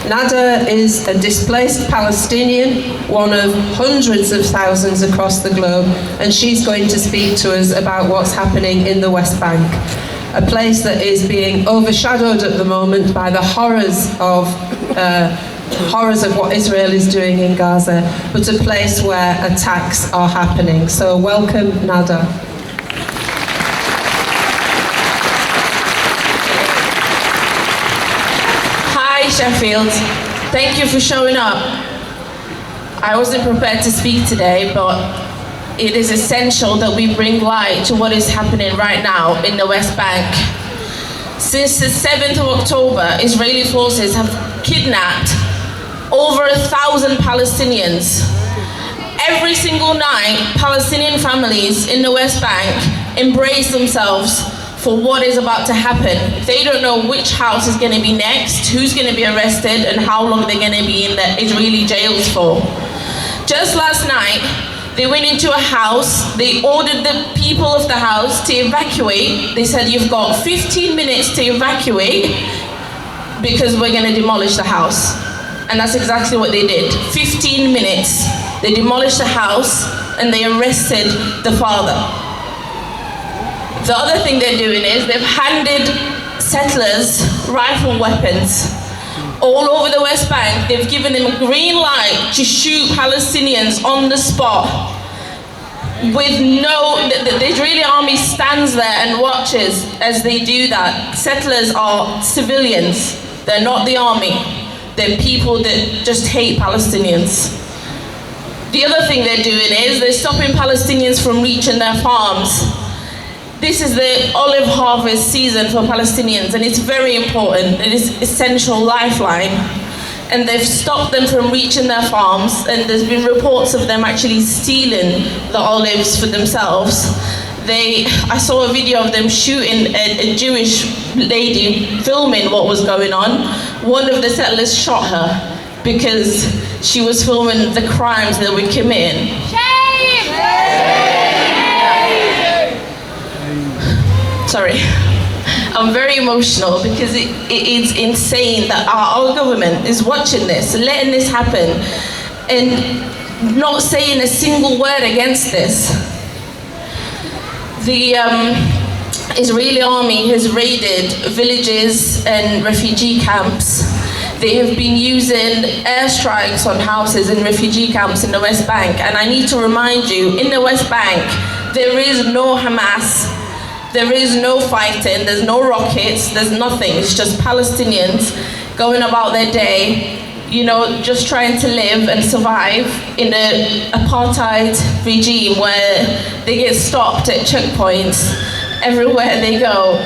Nada is a displaced Palestinian, one of hundreds of thousands across the globe, and she's going to speak to us about what's happening in the West Bank, a place that is being overshadowed at the moment by the horrors of what Israel is doing in Gaza, but a place where attacks are happening. So welcome, Nada. Sheffield, thank you for showing up. I wasn't prepared to speak today, but it is essential that we bring light to what is happening right now in the West Bank. Since the 7th of October, Israeli forces have kidnapped over 1,000 Palestinians. Every single night, Palestinian families in the West Bank embrace themselves for what is about to happen. They don't know which house is going to be next, who's going to be arrested, and how long they're going to be in the Israeli jails for. Just last night, they went into a house, they ordered the people of the house to evacuate. They said, you've got 15 minutes to evacuate because we're going to demolish the house. And that's exactly what they did. 15 minutes. They demolished the house and they arrested the father. The other thing they're doing is they've handed settlers rifle weapons all over the West Bank. They've given them a green light to shoot Palestinians on the spot. With the Israeli army stands there and watches as they do that. Settlers are civilians. They're not the army. They're people that just hate Palestinians. The other thing they're doing is they're stopping Palestinians from reaching their farms. This is the olive harvest season for Palestinians, and it's very important. It is essential lifeline. And they've stopped them from reaching their farms, and there's been reports of them actually stealing the olives for themselves. I saw a video of them shooting a Jewish lady filming what was going on. One of the settlers shot her because she was filming the crimes that were committing. Sorry, I'm very emotional because it's insane that our government is watching this, letting this happen, and not saying a single word against this. The Israeli army has raided villages and refugee camps. They have been using airstrikes on houses in refugee camps in the West Bank, and I need to remind you, in the West Bank, there is no Hamas. There is no fighting, there's no rockets, there's nothing. It's just Palestinians going about their day, just trying to live and survive in an apartheid regime where they get stopped at checkpoints everywhere they go.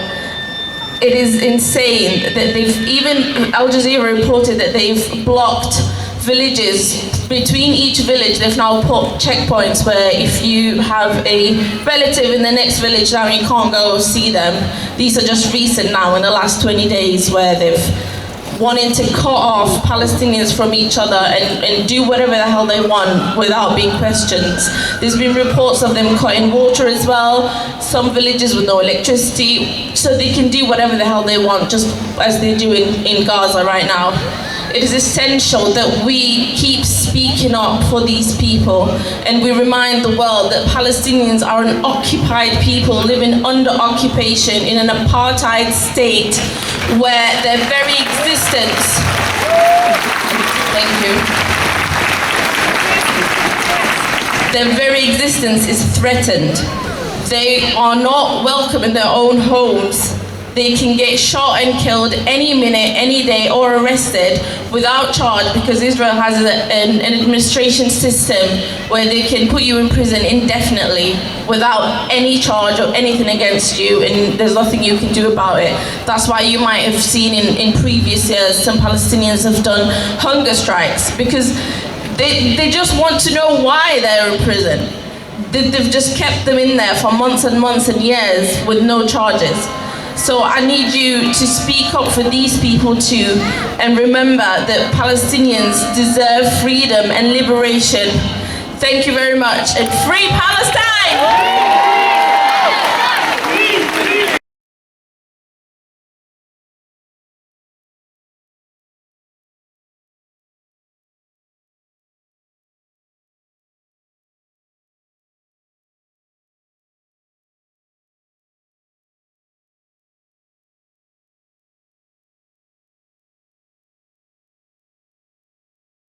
It is insane that even Al Jazeera reported that they've blocked villages. Between each village, they've now put checkpoints where if you have a relative in the next village now, you can't go see them. These are just recent now, in the last 20 days, where they've wanted to cut off Palestinians from each other and do whatever the hell they want without being questioned. There's been reports of them cutting water as well, some villages with no electricity, so they can do whatever the hell they want, just as they do in Gaza right now. It is essential that we keep speaking up for these people, and we remind the world that Palestinians are an occupied people living under occupation in an apartheid state where their very existence, their very existence is threatened. They are not welcome in their own homes. They can get shot and killed any minute, any day, or arrested without charge, because Israel has an administration system where they can put you in prison indefinitely without any charge or anything against you, and there's nothing you can do about it. That's why you might have seen in previous years some Palestinians have done hunger strikes, because they just want to know why they're in prison. They've just kept them in there for months and months and years with no charges. So I need you to speak up for these people too, and remember that Palestinians deserve freedom and liberation. Thank you very much, and free Palestine!